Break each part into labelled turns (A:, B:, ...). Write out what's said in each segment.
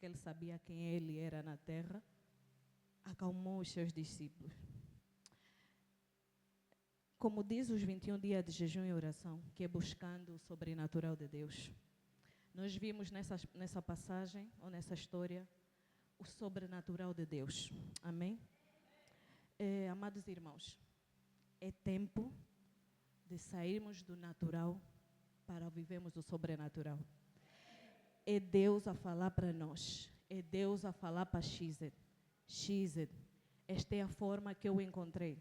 A: porque ele sabia quem ele era na terra, acalmou os seus discípulos. Como diz os 21 dias de jejum e oração, que é buscando o sobrenatural de Deus. Nós vimos nessa passagem, ou nessa história, o sobrenatural de Deus. Amém? Amados irmãos, é tempo de sairmos do natural para vivermos o sobrenatural. É Deus a falar para nós. É Deus a falar para Xized. Xized, esta é a forma que eu encontrei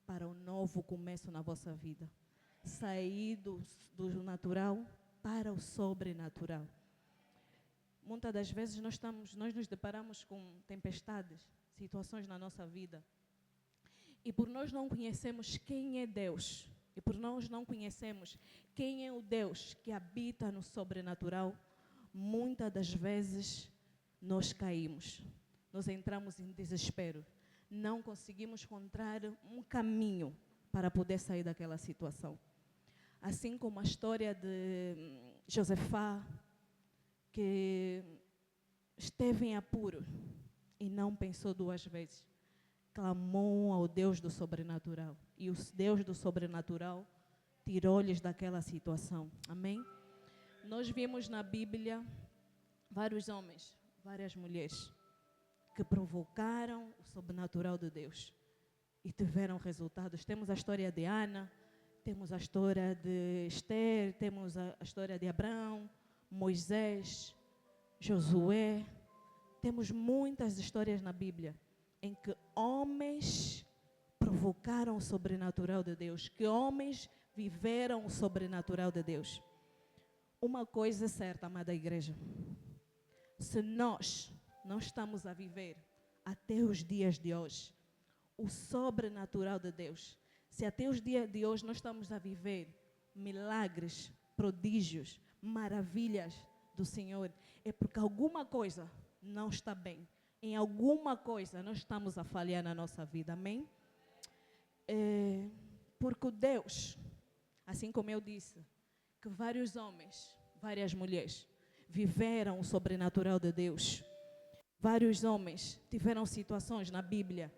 A: para um novo começo na vossa vida. Sair do natural para o sobrenatural. Muitas das vezes nós nos deparamos com tempestades, situações na nossa vida. E por nós não conhecermos quem é Deus, e por nós não conhecermos quem é o Deus que habita no sobrenatural, muitas das vezes nós caímos, nós entramos em desespero, não conseguimos encontrar um caminho para poder sair daquela situação. Assim como a história de Josafá, que esteve em apuro e não pensou duas vezes. Clamou ao Deus do sobrenatural. E o Deus do sobrenatural tirou-lhes daquela situação. Amém? Nós vimos na Bíblia vários homens, várias mulheres, que provocaram o sobrenatural de Deus e tiveram resultados. Temos a história de Ana, temos a história de Esther, temos a história de Abraão, Moisés, Josué. Temos muitas histórias na Bíblia em que homens provocaram o sobrenatural de Deus, que homens viveram o sobrenatural de Deus. Uma coisa é certa, amada igreja. Se nós não estamos a viver até os dias de hoje o sobrenatural de Deus, se até os dias de hoje nós estamos a viver milagres, prodígios, maravilhas do Senhor, é porque alguma coisa não está bem. Em alguma coisa nós estamos a falhar na nossa vida, amém? Porque o Deus, assim como eu disse, que vários homens, várias mulheres viveram o sobrenatural de Deus. Vários homens tiveram situações na Bíblia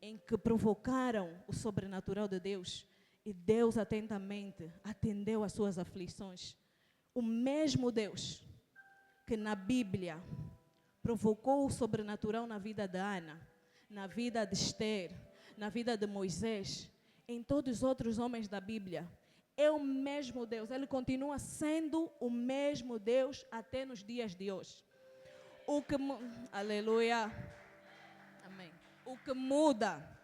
A: em que provocaram o sobrenatural de Deus e Deus atentamente atendeu às suas aflições. O mesmo Deus que na Bíblia provocou o sobrenatural na vida de Ana, na vida de Esther, na vida de Moisés, em todos os outros homens da Bíblia, é o mesmo Deus. Ele continua sendo o mesmo Deus até nos dias de hoje. Aleluia. Amém. O que muda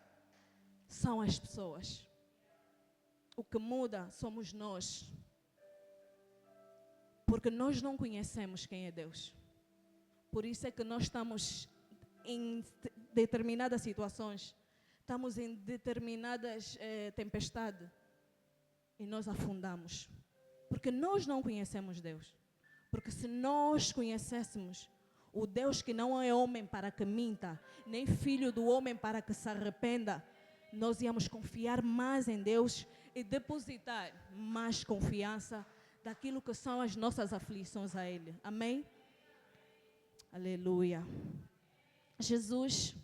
A: são as pessoas. O que muda somos nós. Porque nós não conhecemos quem é Deus. Por isso é que nós estamos em determinadas situações, estamos em determinadas tempestades e nós afundamos. Porque nós não conhecemos Deus. Porque se nós conhecêssemos o Deus que não é homem para que minta, nem filho do homem para que se arrependa, nós íamos confiar mais em Deus e depositar mais confiança daquilo que são as nossas aflições a Ele. Amém? Aleluia. Jesus,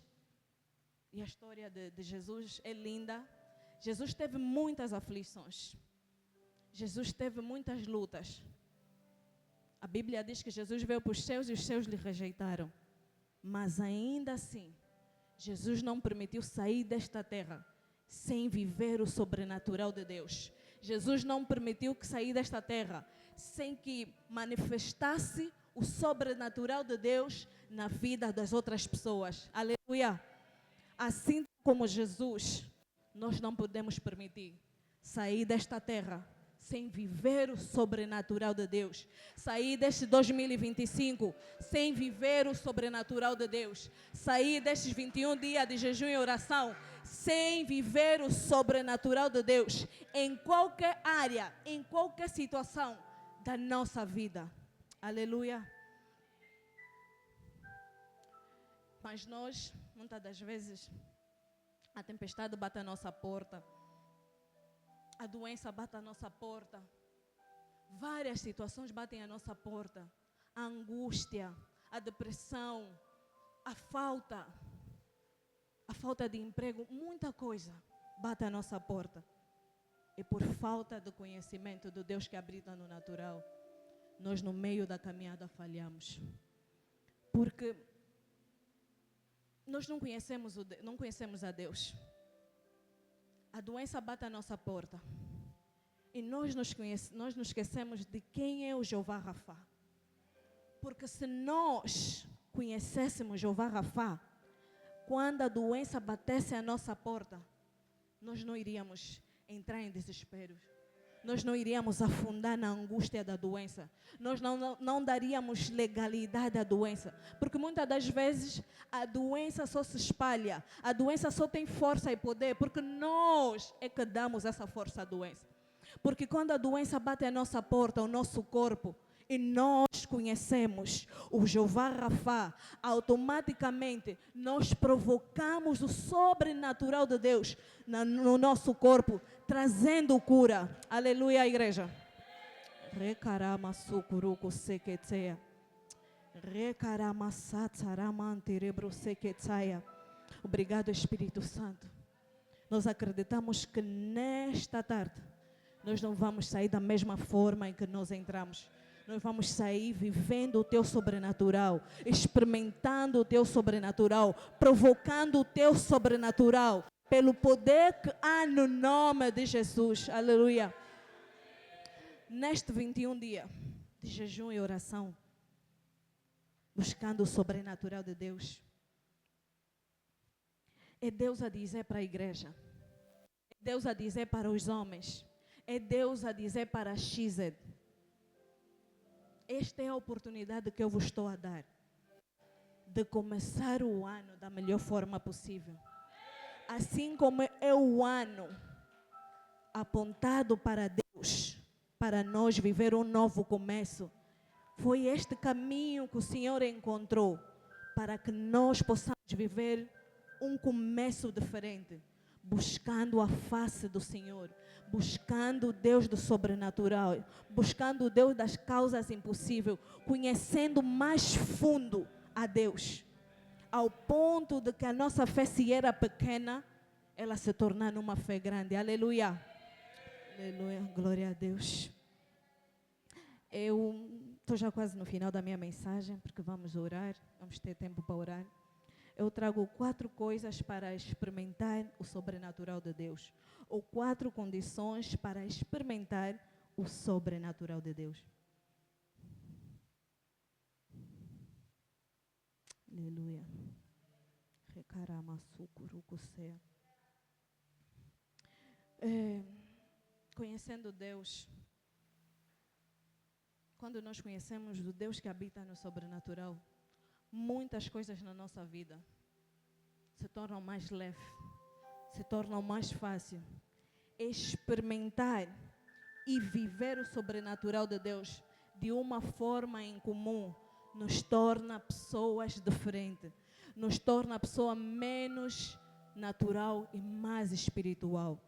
A: e a história de Jesus é linda. Jesus teve muitas aflições. Jesus teve muitas lutas. A Bíblia diz que Jesus veio para os seus e os seus lhe rejeitaram. Mas ainda assim, Jesus não permitiu sair desta terra sem viver o sobrenatural de Deus. Jesus não permitiu que sair desta terra sem que manifestasse o sobrenatural de Deus na vida das outras pessoas. Aleluia. Assim como Jesus, nós não podemos permitir sair desta terra sem viver o sobrenatural de Deus. Sair deste 2025 sem viver o sobrenatural de Deus. Sair destes 21 dias de jejum e oração sem viver o sobrenatural de Deus. Em qualquer área, em qualquer situação da nossa vida. Aleluia. Mas nós, muitas das vezes, a tempestade bate à nossa porta. A doença bate à nossa porta. Várias situações batem à nossa porta. A angústia, a depressão, a falta de emprego, muita coisa bate à nossa porta. E por falta de conhecimento do Deus que habita no natural, nós no meio da caminhada falhamos. Porque nós não conhecemos a Deus. A doença bate à nossa porta. E nós nos esquecemos de quem é o Jeová Rafá. Porque se nós conhecêssemos Jeová Rafá, quando a doença batesse à nossa porta, nós não iríamos entrar em desespero. Nós não iríamos afundar na angústia da doença. Nós não daríamos legalidade à doença. Porque muitas das vezes a doença só se espalha. A doença só tem força e poder porque nós é que damos essa força à doença. Porque quando a doença bate à nossa porta, o nosso corpo, e nós conhecemos o Jeová Rafá, automaticamente nós provocamos o sobrenatural de Deus no nosso corpo, trazendo cura. Aleluia, igreja. Recarama sucuruco sequeteia. Recarama satsaramanterebro sequeteia. Obrigado, Espírito Santo. Nós acreditamos que nesta tarde nós não vamos sair da mesma forma em que nós entramos. Nós vamos sair vivendo o teu sobrenatural, experimentando o teu sobrenatural, provocando o teu sobrenatural, pelo poder que há no nome de Jesus. Aleluia. Neste 21 dia de jejum e oração, buscando o sobrenatural de Deus, é Deus a dizer para a igreja, é Deus a dizer para os homens, é Deus a dizer para a XZ. Esta é a oportunidade que eu vos estou a dar de começar o ano da melhor forma possível. Assim como é o ano apontado para Deus, para nós viver um novo começo, foi este caminho que o Senhor encontrou para que nós possamos viver um começo diferente, buscando a face do Senhor, buscando o Deus do sobrenatural, buscando o Deus das causas impossíveis, conhecendo mais fundo a Deus, ao ponto de que a nossa fé, se era pequena, ela se tornar numa fé grande. Aleluia. Aleluia, glória a Deus. Eu estou já quase no final da minha mensagem, porque vamos orar, vamos ter tempo para orar. Eu trago 4 coisas para experimentar o sobrenatural de Deus. Ou 4 condições para experimentar o sobrenatural de Deus. Aleluia. Conhecendo Deus. Quando nós conhecemos o Deus que habita no sobrenatural, muitas coisas na nossa vida se tornam mais leves, se tornam mais fáceis. Experimentar e viver o sobrenatural de Deus de uma forma em comum nos torna pessoas diferentes, nos torna a pessoa menos natural e mais espiritual.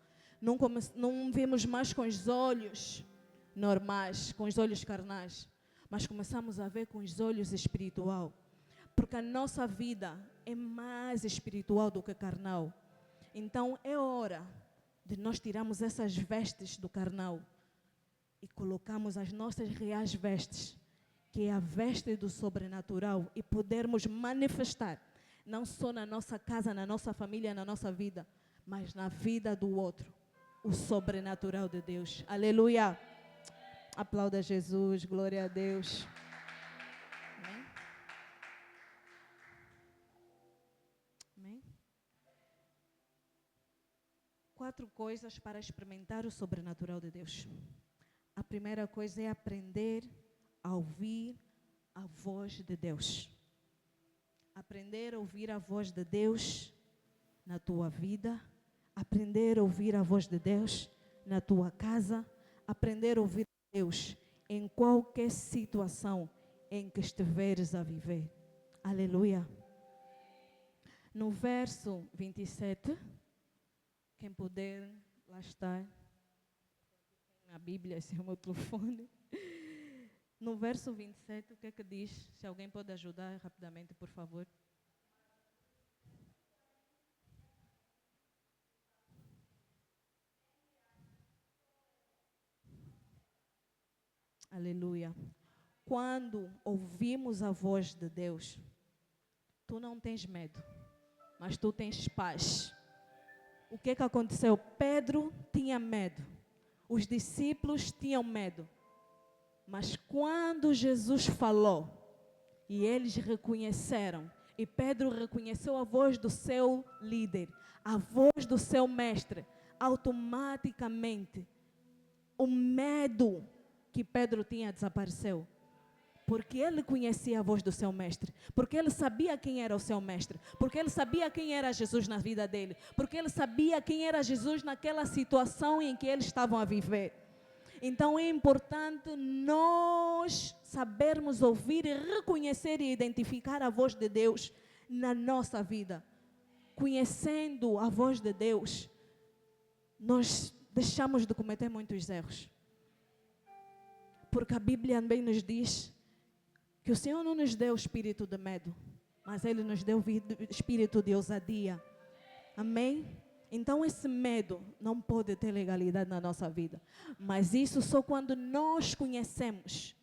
A: Não vemos mais com os olhos normais, com os olhos carnais, mas começamos a ver com os olhos espiritual. Porque a nossa vida é mais espiritual do que carnal. Então é hora de nós tirarmos essas vestes do carnal e colocarmos as nossas reais vestes, que é a veste do sobrenatural, e podermos manifestar, não só na nossa casa, na nossa família, na nossa vida, mas na vida do outro, o sobrenatural de Deus. Aleluia! Aplauda Jesus, glória a Deus. Amém? Amém? 4 coisas para experimentar o sobrenatural de Deus. A primeira coisa é aprender a ouvir a voz de Deus. Aprender a ouvir a voz de Deus na tua vida. Aprender a ouvir a voz de Deus na tua casa. Aprender a ouvir Deus em qualquer situação em que estiveres a viver. Aleluia. No verso 27, quem puder, lá está, na Bíblia, esse é o meu telefone. No verso 27, o que é que diz? Se alguém pode ajudar rapidamente, por favor. Aleluia. Quando ouvimos a voz de Deus, tu não tens medo, mas tu tens paz. O que é que aconteceu? Pedro tinha medo. Os discípulos tinham medo. Mas quando Jesus falou, e eles reconheceram, e Pedro reconheceu a voz do seu líder, a voz do seu mestre, automaticamente o medo que Pedro tinha desapareceu. Porque ele conhecia a voz do seu mestre, porque ele sabia quem era o seu mestre, porque ele sabia quem era Jesus na vida dele, porque ele sabia quem era Jesus naquela situação em que eles estavam a viver. Então é importante nós sabermos ouvir e reconhecer e identificar a voz de Deus na nossa vida. Conhecendo a voz de Deus, nós deixamos de cometer muitos erros. Porque a Bíblia também nos diz que o Senhor não nos deu espírito de medo, mas Ele nos deu espírito de ousadia. Amém? Então esse medo não pode ter legalidade na nossa vida. Mas isso só quando nós conhecemos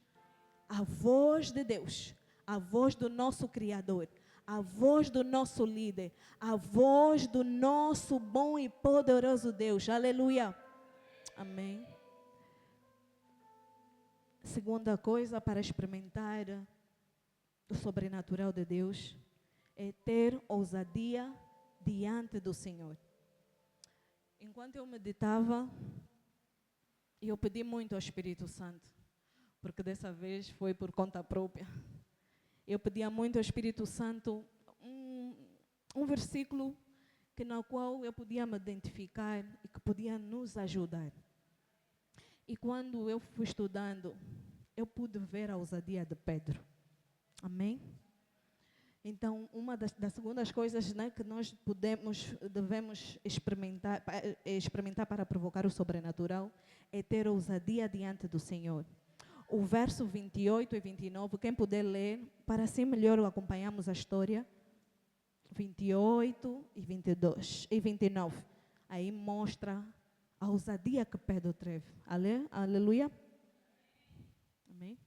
A: a voz de Deus, a voz do nosso Criador, a voz do nosso líder, a voz do nosso bom e poderoso Deus. Aleluia. Amém. Segunda coisa para experimentar o sobrenatural de Deus é ter ousadia diante do Senhor. Enquanto eu meditava, eu pedi muito ao Espírito Santo, porque dessa vez foi por conta própria. Eu pedia muito ao Espírito Santo um versículo no qual eu podia me identificar e que podia nos ajudar. E quando eu fui estudando, eu pude ver a ousadia de Pedro. Amém? Então, uma das segundas coisas, né, que nós devemos experimentar para provocar o sobrenatural é ter ousadia diante do Senhor. O verso 28 e 29, quem puder ler, para assim melhor acompanharmos a história. 28 e 22 e 29. Aí mostra a ousadia que Pedro teve. Aleluia. Amém.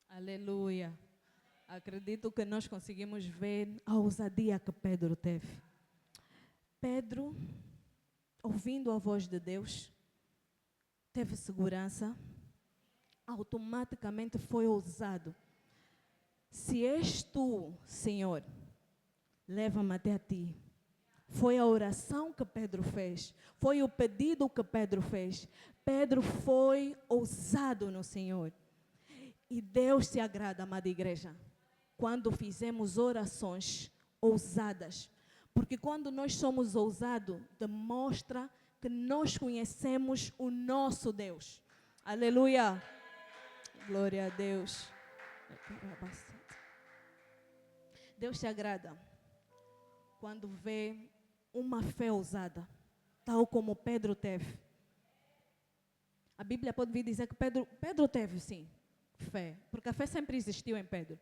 A: Aleluia. Acredito que nós conseguimos ver a ousadia que Pedro teve. Pedro, ouvindo a voz de Deus, teve segurança, automaticamente foi ousado. Se és tu, Senhor, leva-me até a ti. Foi a oração que Pedro fez, foi o pedido que Pedro fez. Pedro foi ousado no Senhor. E Deus se agrada, amada igreja, quando fizemos orações ousadas. Porque quando nós somos ousados, demonstra que nós conhecemos o nosso Deus. Aleluia. Glória a Deus. Deus se agrada quando vê uma fé ousada, tal como Pedro teve. A Bíblia pode vir dizer que Pedro teve, sim, fé, porque a fé sempre existiu em Pedro.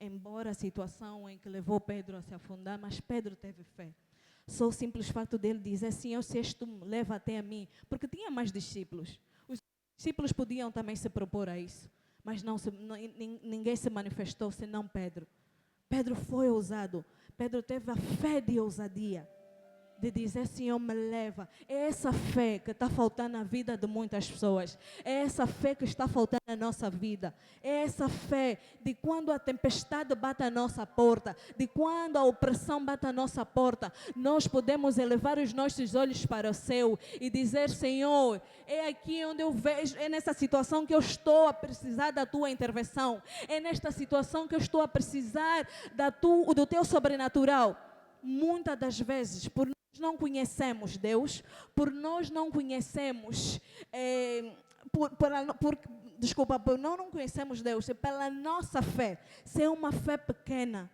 A: Embora a situação em que levou Pedro a se afundar, mas Pedro teve fé. Só o simples fato dele dizer, Senhor, se és tu, leva até a mim. Porque tinha mais discípulos. Os discípulos podiam também se propor a isso. Mas ninguém se manifestou, senão Pedro. Pedro foi ousado. Pedro teve a fé de ousadia. De dizer, Senhor, me leva. É essa fé que está faltando na vida de muitas pessoas. É essa fé que está faltando na nossa vida. É essa fé de quando a tempestade bate à nossa porta, de quando a opressão bate à nossa porta, nós podemos elevar os nossos olhos para o céu e dizer, Senhor, é aqui onde eu vejo, é nessa situação que eu estou a precisar da tua intervenção. É nesta situação que eu estou a precisar do teu sobrenatural. Muitas das vezes, por não conhecemos Deus, por nós não conhecemos, por não conhecemos Deus, é pela nossa fé. Se é uma fé pequena,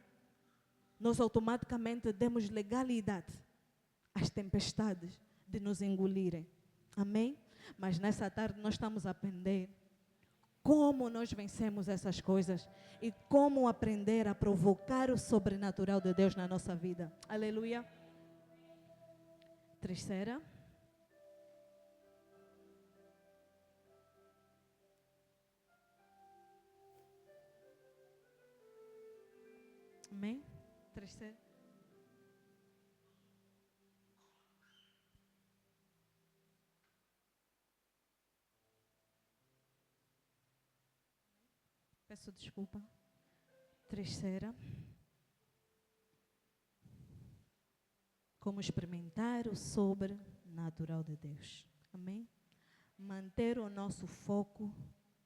A: nós automaticamente demos legalidade às tempestades de nos engolirem. Amém? Mas nessa tarde nós estamos a aprender como nós vencemos essas coisas e como aprender a provocar o sobrenatural de Deus na nossa vida. Aleluia. Terceira. Amém? Terceira. Peço desculpa. Terceira. Como experimentar o sobrenatural de Deus. Amém? Manter o nosso foco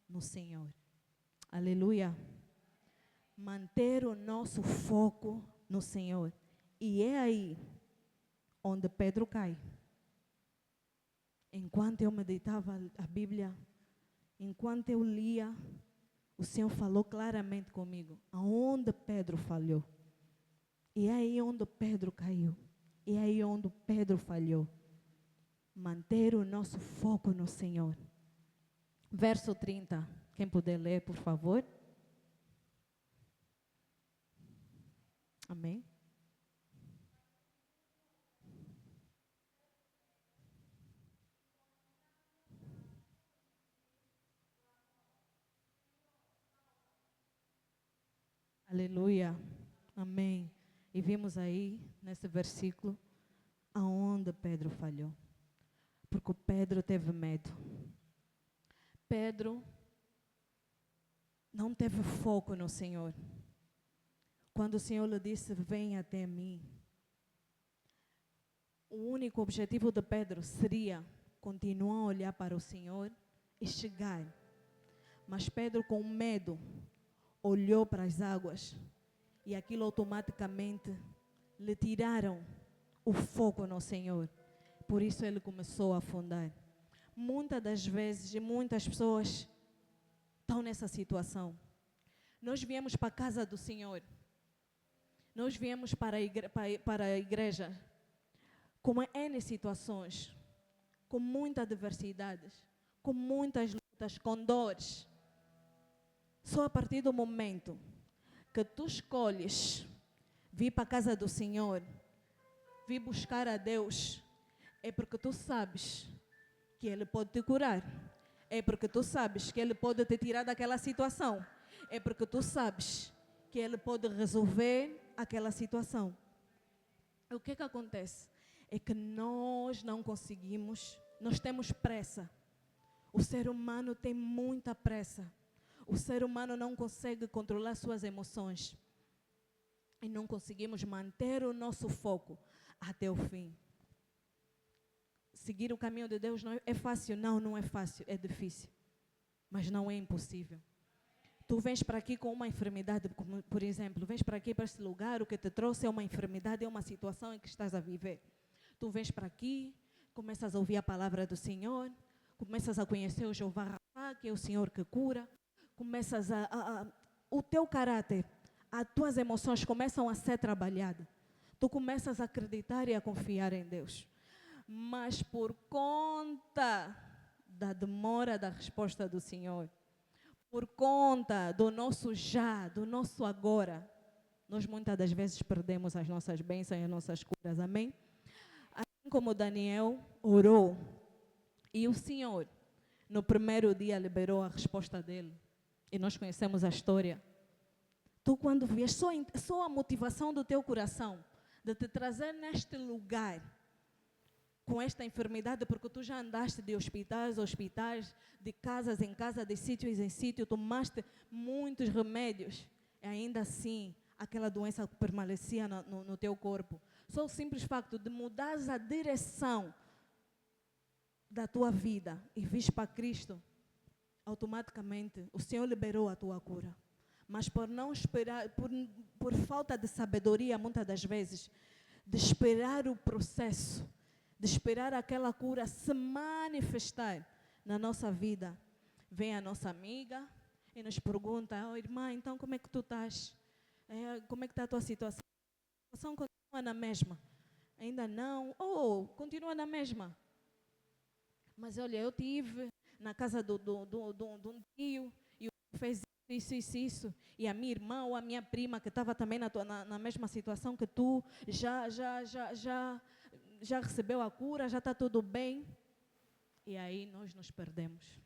A: no Senhor. Aleluia. Manter o nosso foco no Senhor. E é aí onde Pedro cai. Enquanto eu meditava a Bíblia, enquanto eu lia, o Senhor falou claramente comigo aonde Pedro falhou. E é aí onde Pedro caiu. E é aí onde Pedro falhou. Manter o nosso foco no Senhor. Verso 30. Quem puder ler, por favor. Amém. Aleluia. Amém. E vimos aí, nesse versículo, aonde Pedro falhou. Porque Pedro teve medo. Pedro não teve foco no Senhor. Quando o Senhor lhe disse, vem até mim, o único objetivo de Pedro seria continuar a olhar para o Senhor e chegar. Mas Pedro, com medo, olhou para as águas e aquilo automaticamente lhe tiraram o foco no Senhor. Por isso ele começou a afundar. Muitas das vezes, e muitas pessoas estão nessa situação. Nós viemos para a casa do Senhor. Nós viemos para a igreja com N situações, com muitas adversidades, com muitas lutas, com dores. Só a partir do momento que tu escolhes vir para a casa do Senhor, vir buscar a Deus, é porque tu sabes que Ele pode te curar. É porque tu sabes que Ele pode te tirar daquela situação. É porque tu sabes que Ele pode resolver aquela situação. O que acontece? É que nós não conseguimos, nós temos pressa. O ser humano tem muita pressa. O ser humano não consegue controlar suas emoções. E não conseguimos manter o nosso foco até o fim. Seguir o caminho de Deus não é fácil? Não é fácil, é difícil. Mas não é impossível. Tu vens para aqui com uma enfermidade, por exemplo, vens para aqui, para este lugar, o que te trouxe é uma enfermidade, é uma situação em que estás a viver. Tu vens para aqui, começas a ouvir a palavra do Senhor, começas a conhecer o Jeová Rafa, que é o Senhor que cura, começas o teu caráter, as tuas emoções começam a ser trabalhadas. Tu começas a acreditar e a confiar em Deus. Mas por conta da demora da resposta do Senhor, por conta do nosso já, do nosso agora, nós muitas das vezes perdemos as nossas bênçãos e as nossas curas, amém? Assim como Daniel orou, e o Senhor, no primeiro dia, liberou a resposta dele, e nós conhecemos a história. Tu, quando vies, só a motivação do teu coração, de te trazer neste lugar, com esta enfermidade, porque tu já andaste de hospitais a hospitais, de casas em casa, de sítios em sítio, tomaste muitos remédios, e ainda assim, aquela doença permanecia no teu corpo. Só o simples facto de mudares a direção da tua vida e vires para Cristo, automaticamente o Senhor liberou a tua cura. Mas por não esperar, por falta de sabedoria, muitas das vezes, de esperar o processo, de esperar aquela cura se manifestar na nossa vida. Vem a nossa amiga e nos pergunta: oh, irmã, então como é que tu estás? Como é que está a tua situação? A situação continua na mesma? Ainda não? Oh, continua na mesma. Mas olha, eu tive na casa de um tio e o tio fez isso. E a minha irmã ou a minha prima, que estava também na mesma situação que tu, já recebeu a cura, já está tudo bem. E aí nós nos perdemos.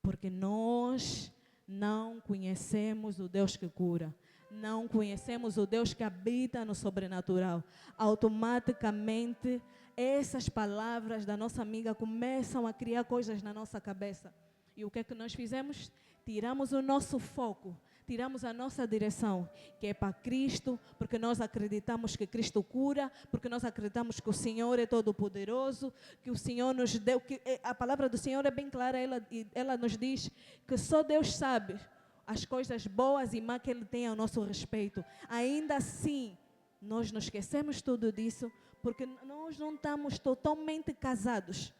A: Porque nós não conhecemos o Deus que cura. Não conhecemos o Deus que habita no sobrenatural. Automaticamente, essas palavras da nossa amiga começam a criar coisas na nossa cabeça. E o que é que nós fizemos? Tiramos o nosso foco, tiramos a nossa direção, que é para Cristo, porque nós acreditamos que Cristo cura, porque nós acreditamos que o Senhor é todo-poderoso, que o Senhor nos deu, que a palavra do Senhor é bem clara, ela nos diz que só Deus sabe as coisas boas e más que Ele tem ao nosso respeito. Ainda assim, nós nos esquecemos tudo disso, porque nós não estamos totalmente casados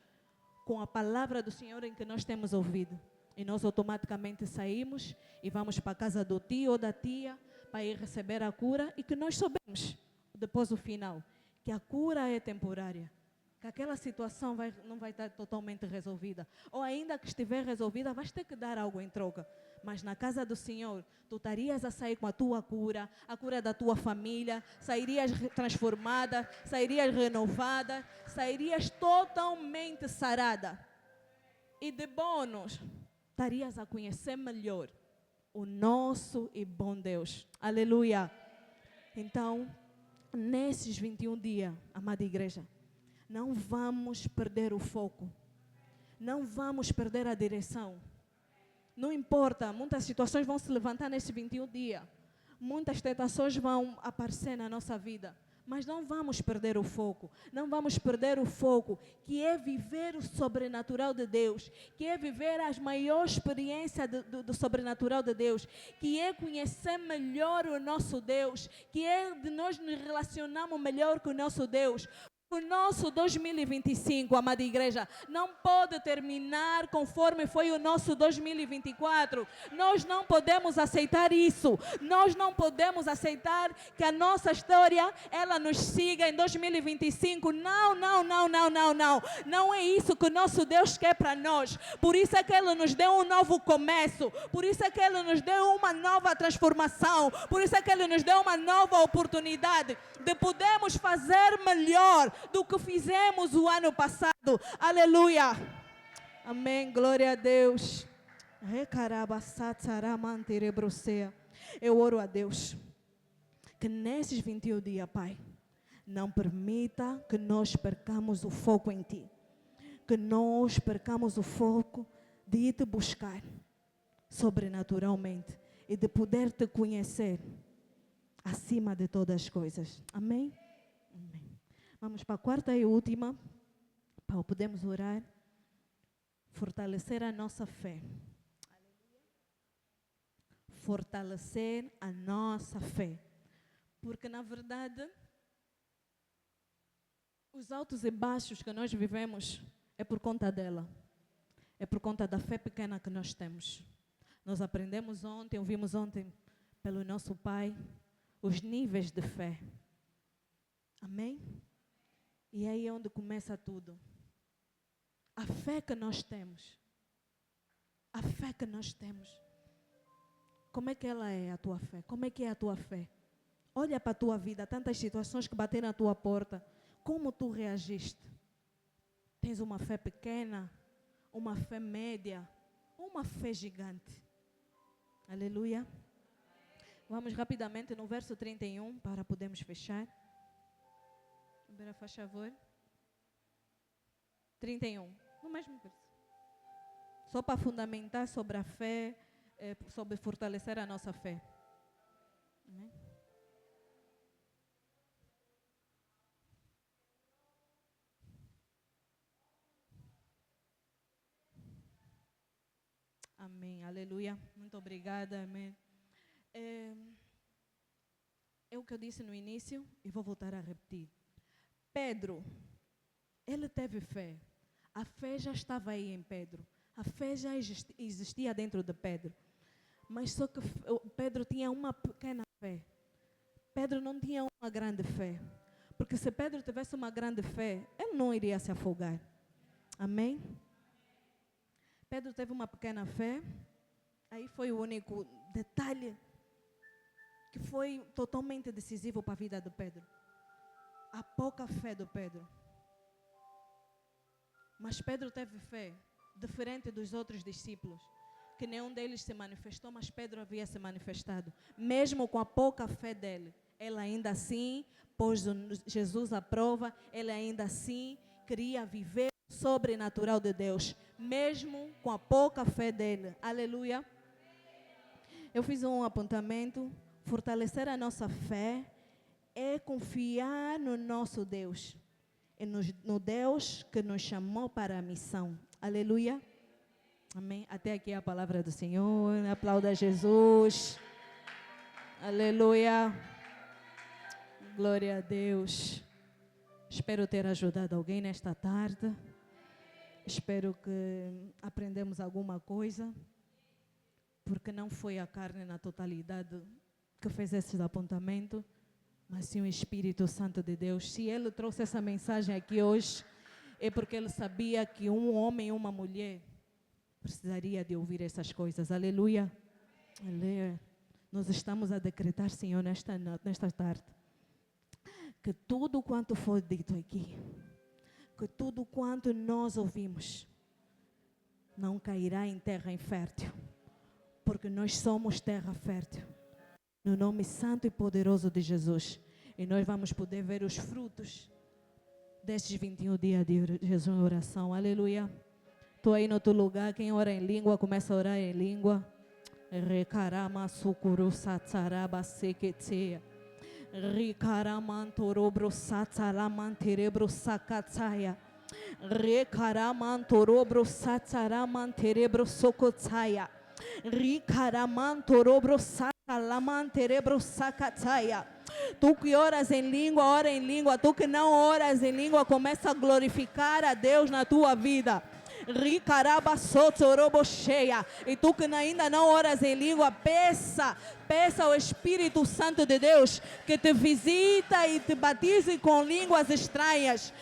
A: com a palavra do Senhor em que nós temos ouvido. E nós automaticamente saímos e vamos para a casa do tio ou da tia para ir receber a cura, e que nós sabemos, depois do final, que a cura é temporária, que aquela situação não vai estar totalmente resolvida. Ou ainda que estiver resolvida, vais ter que dar algo em troca. Mas na casa do Senhor, tu estarias a sair com a tua cura, a cura da tua família, sairias transformada, sairias renovada, sairias totalmente sarada. E de bônus, estarias a conhecer melhor o nosso e bom Deus. Aleluia. Então, nesses 21 dias, amada igreja, não vamos perder o foco. Não vamos perder a direção. Não importa, muitas situações vão se levantar nesses 21 dias. Muitas tentações vão aparecer na nossa vida. Mas não vamos perder o foco. Não vamos perder o foco, que é viver o sobrenatural de Deus, que é viver as maiores experiências do sobrenatural de Deus, que é conhecer melhor o nosso Deus, que é de nós nos relacionarmos melhor com o nosso Deus. O nosso 2025, amada igreja, não pode terminar conforme foi o nosso 2024. Nós não podemos aceitar isso. Nós não podemos aceitar que a nossa história, ela nos siga em 2025. Não. Não é isso que o nosso Deus quer para nós. Por isso é que Ele nos deu um novo começo. Por isso é que Ele nos deu uma nova transformação. Por isso é que Ele nos deu uma nova oportunidade de podermos fazer melhor do que fizemos o ano passado. Aleluia. Amém. Glória a Deus. Eu oro a Deus que nesses 21 dias, Pai, não permita que nós percamos o foco em Ti. Que nós percamos o foco de ir Te buscar sobrenaturalmente e de poder Te conhecer acima de todas as coisas. Amém? Amém. Vamos para a quarta e última, para podermos orar. Fortalecer a nossa fé. Fortalecer a nossa fé. Porque, na verdade, os altos e baixos que nós vivemos é por conta dela. É por conta da fé pequena que nós temos. Nós aprendemos ontem, ouvimos ontem pelo nosso Pai, os níveis de fé. Amém? E aí é onde começa tudo. A fé que nós temos. A fé que nós temos. Como é que ela é, a tua fé? Como é que é a tua fé? Olha para a tua vida, tantas situações que bateram na tua porta. Como tu reagiste? Tens uma fé pequena? Uma fé média? Uma fé gigante? Aleluia. Vamos rapidamente no verso 31 para podermos fechar. Faz favor. 31. No mesmo verso. Só para fundamentar sobre a fé, sobre fortalecer a nossa fé. Amém? Amém. Aleluia. Muito obrigada. Amém. é o que eu disse no início e vou voltar a repetir. Pedro, ele teve fé. A fé já estava aí em Pedro. A fé já existia dentro de Pedro. Mas só que Pedro tinha uma pequena fé. Pedro não tinha uma grande fé. Porque se Pedro tivesse uma grande fé, ele não iria se afogar. Amém? Pedro teve uma pequena fé. Aí foi o único detalhe que foi totalmente decisivo para a vida de Pedro. A pouca fé de Pedro. Mas Pedro teve fé, diferente dos outros discípulos, que nenhum deles se manifestou, mas Pedro havia se manifestado. Mesmo com a pouca fé dele, ele ainda assim pôs Jesus à prova, ele ainda assim queria viver o sobrenatural de Deus, mesmo com a pouca fé dele. Aleluia. Eu fiz um apontamento. Fortalecer a nossa fé é confiar no nosso Deus. E no Deus que nos chamou para a missão. Aleluia. Amém. Até aqui a palavra do Senhor. Aplauda Jesus. Aleluia. Glória a Deus. Espero ter ajudado alguém nesta tarde. Espero que aprendemos alguma coisa. Porque não foi a carne na totalidade que fez esse apontamento, mas sim o Espírito Santo de Deus. Se Ele trouxe essa mensagem aqui hoje, é porque Ele sabia que um homem e uma mulher precisaria de ouvir essas coisas. Aleluia. Aleluia. Nós estamos a decretar, Senhor, nesta tarde, que tudo quanto foi dito aqui, que tudo quanto nós ouvimos, não cairá em terra infértil, porque nós somos terra fértil. No nome santo e poderoso de Jesus. E nós vamos poder ver os frutos destes 21 dias de jejum e oração. Aleluia. Estou aí no outro lugar. Quem ora em língua, começa a orar em língua. Recarama sukuru satsaraba seketeia. Ricaramantorobro satsaramanterebro sakatsaia. Recaramantorobro satsaramanterebro sokotsaia. Ricaramantorobro satsaramanterebro sakatsaia. Tu que oras em língua, ora em língua. Tu que não oras em língua, começa a glorificar a Deus na tua vida. E tu que ainda não oras em língua, peça ao Espírito Santo de Deus que te visita e te batize com línguas estranhas.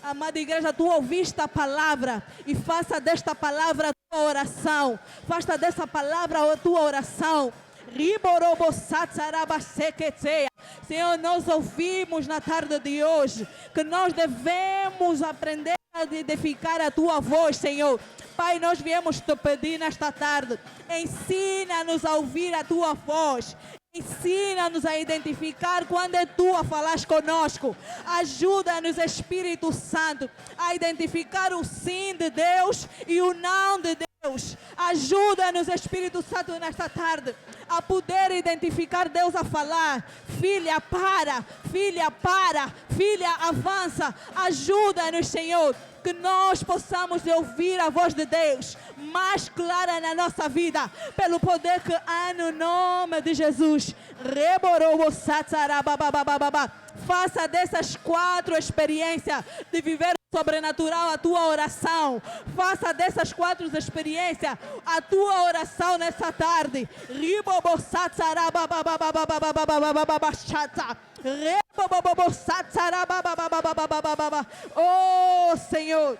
A: Amada igreja, tu ouviste a palavra e faça desta palavra a tua oração. Faça dessa palavra a tua oração. Senhor, nós ouvimos na tarde de hoje que nós devemos aprender a identificar a tua voz, Senhor. Pai, nós viemos te pedir nesta tarde, ensina-nos a ouvir a tua voz. Ensina-nos a identificar quando é tu a falar conosco. Ajuda-nos, Espírito Santo, a identificar o sim de Deus e o não de Deus. Ajuda-nos, Espírito Santo, nesta tarde, a poder identificar Deus a falar. Filha, para. Filha, para. Filha, avança. Ajuda-nos, Senhor, que nós possamos ouvir a voz de Deus mais clara na nossa vida, pelo poder que há no nome de Jesus. Faça dessas 4 experiências de viver o sobrenatural a tua oração. Faça dessas 4 experiências a tua oração nessa tarde. Oh, Senhor,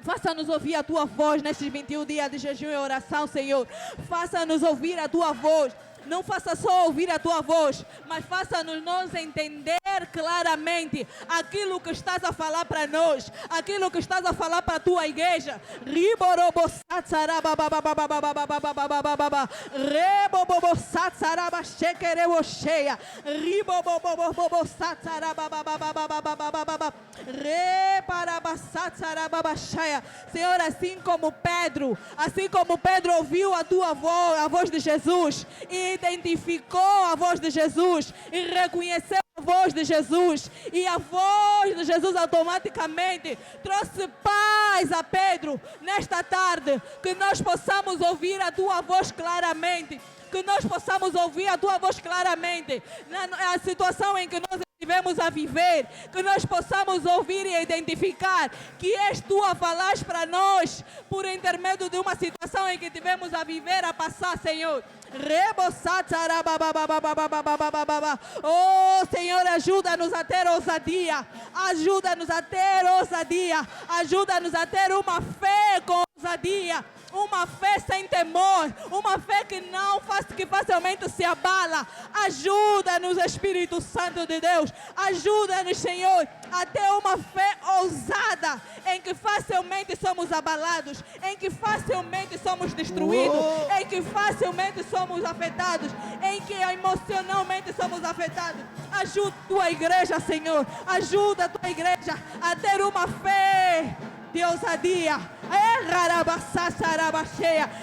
A: faça-nos ouvir a tua voz nesses 21 dias de jejum e oração, Senhor. Faça-nos ouvir a tua voz. Não faça só ouvir a tua voz, mas faça-nos nós entender claramente aquilo que estás a falar para nós, aquilo que estás a falar para a tua igreja. Senhor, assim como Pedro ouviu a tua voz, a voz de Jesus, e identificou a voz de Jesus e reconheceu a voz de Jesus, e a voz de Jesus automaticamente trouxe paz faz a Pedro nesta tarde, que nós possamos ouvir a tua voz claramente, que nós possamos ouvir a tua voz claramente, na situação em que nós estivemos a viver, que nós possamos ouvir e identificar que és tu a falar para nós, por intermédio de uma situação em que tivemos a viver, a passar, Senhor. Oh Senhor, ajuda-nos a ter ousadia, ajuda-nos a ter ousadia, ajuda-nos a ter uma fé com ousadia, uma fé sem temor, uma fé que não faz, que facilmente se abala. Ajuda-nos, Espírito Santo de Deus, ajuda-nos, Senhor, a ter uma fé ousada, em que facilmente somos abalados, em que facilmente somos destruídos, em que facilmente somos afetados, em que emocionalmente somos afetados. Ajuda a tua igreja, Senhor, ajuda a tua igreja a ter uma fé de ousadia,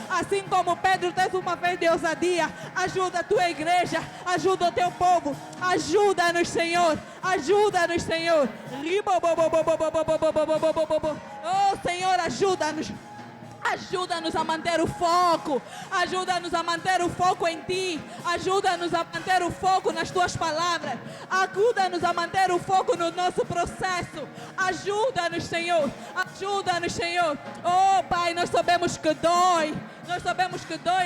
A: assim como Pedro teve uma fé de ousadia. Ajuda a tua igreja, ajuda o teu povo, ajuda-nos, Senhor, ajuda-nos, Senhor. Oh Senhor, ajuda-nos. Ajuda-nos a manter o foco, ajuda-nos a manter o foco em Ti, ajuda-nos a manter o foco nas Tuas palavras, ajuda-nos a manter o foco no nosso processo, ajuda-nos, Senhor, ajuda-nos, Senhor. Oh Pai, nós sabemos que dói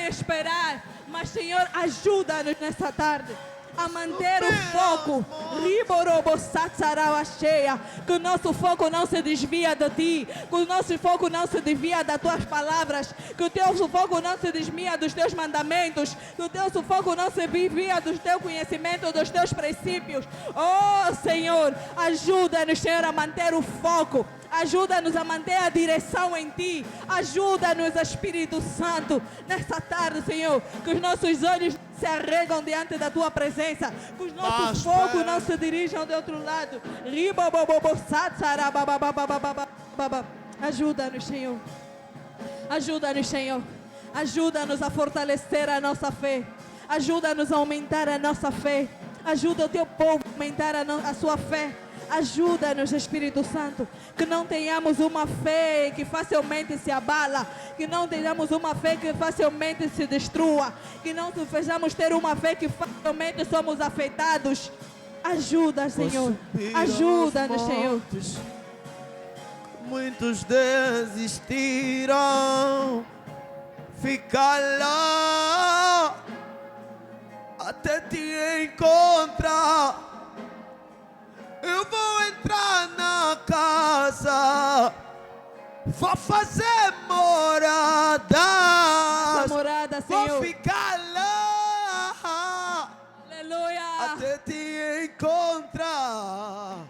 A: esperar, mas Senhor, ajuda-nos nessa tarde a manter o foco, que o nosso foco não se desvia de Ti, que o nosso foco não se desvia das Tuas palavras, que o teu foco não se desvia dos Teus mandamentos, que o teu foco não se desvia do Teu conhecimento, dos Teus princípios. Oh Senhor, ajuda-nos, Senhor, a manter o foco, ajuda-nos a manter a direção em Ti, ajuda-nos, Espírito Santo, nessa tarde, Senhor, que os nossos olhos se arregam diante da Tua presença, que os nossos focos não se dirijam de outro lado. Ajuda-nos, Senhor, ajuda-nos, Senhor, ajuda-nos a fortalecer a nossa fé, ajuda-nos a aumentar a nossa fé, ajuda o Teu povo a aumentar a sua fé. Ajuda-nos, Espírito Santo, que não tenhamos uma fé que facilmente se abala, que não tenhamos uma fé que facilmente se destrua, que não sejamos ter uma fé que facilmente somos afetados. Ajuda, Senhor, ajuda-nos, Senhor.
B: Muitos desistiram, ficar lá até te encontrar. Eu vou entrar na casa, vou fazer moradas,
A: Senhor.
B: vou ficar lá,
A: Aleluia,
B: até te encontrar.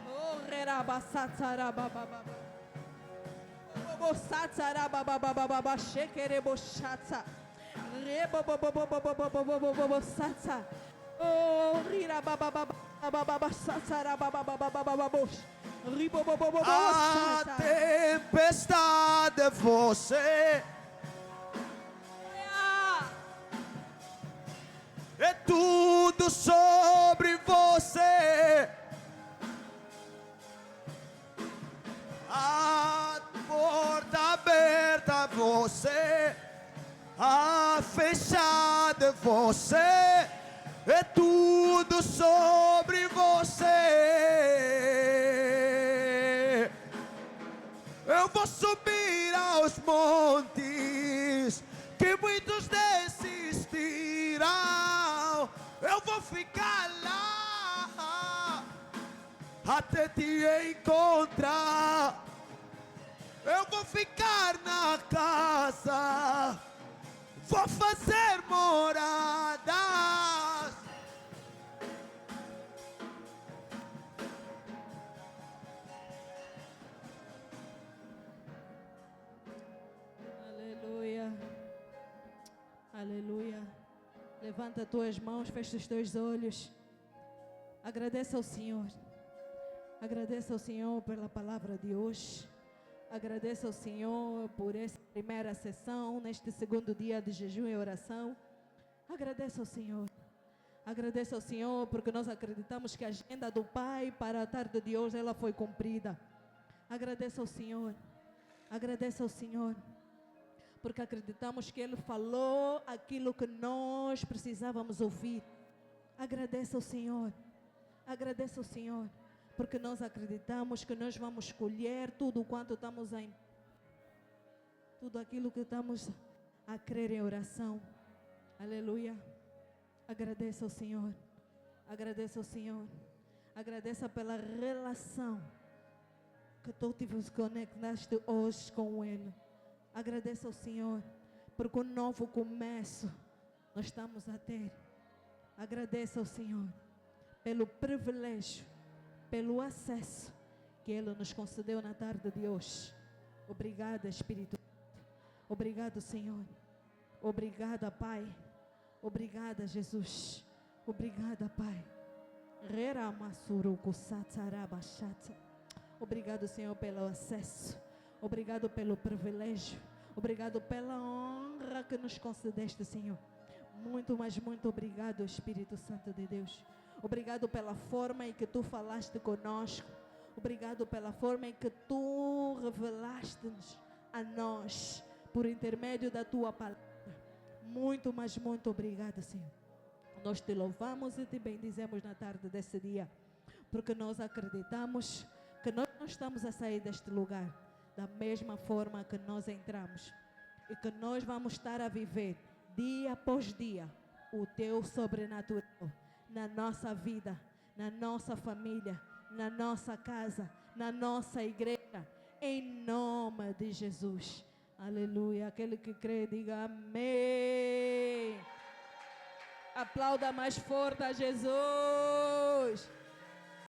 B: A tempestade é você, é tudo sobre você. A porta aberta é você, a fechada é você, é tudo sobre você. Eu vou subir aos montes que muitos desistirão. Eu vou ficar lá até te encontrar. Eu vou ficar na casa, vou fazer moradas.
A: Aleluia, aleluia. Levanta as tuas mãos, fecha os teus olhos. Agradeça ao Senhor. Agradeça ao Senhor pela palavra de hoje. Agradeça ao Senhor por essa primeira sessão, neste segundo dia de jejum e oração. Agradeça ao Senhor. Agradeça ao Senhor porque nós acreditamos que a agenda do Pai para a tarde de hoje ela foi cumprida. Agradeça ao Senhor. Agradece ao Senhor, porque acreditamos que Ele falou aquilo que nós precisávamos ouvir. Agradece ao Senhor, agradece ao Senhor, porque nós acreditamos que nós vamos colher tudo quanto estamos a tudo aquilo que estamos a crer em oração. Aleluia. Agradeça ao Senhor. Agradeça ao Senhor. Agradeça pela relação que tu te conectaste hoje com Ele. Agradeça ao Senhor, porque um novo começo nós estamos a ter. Agradeça ao Senhor pelo privilégio, pelo acesso que Ele nos concedeu na tarde de hoje. Obrigada, Espírito. Obrigado, Senhor. Obrigada, Pai. Obrigada, Jesus. Obrigada, Pai. Obrigado, Senhor, pelo acesso. Obrigado pelo privilégio. Obrigado pela honra que nos concedeste, Senhor. Muito, mas muito obrigado, Espírito Santo de Deus. Obrigado pela forma em que tu falaste conosco. Obrigado pela forma em que tu revelaste-nos a nós por intermédio da tua palavra. Muito, mas muito obrigado, Senhor. Nós te louvamos e te bendizemos na tarde desse dia, porque nós acreditamos que nós não estamos a sair deste lugar da mesma forma que nós entramos, e que nós vamos estar a viver dia após dia o teu sobrenatural na nossa vida, na nossa família, na nossa casa, na nossa igreja, em nome de Jesus. Aleluia. Aquele que crê, diga amém. Aplauda mais forte a Jesus.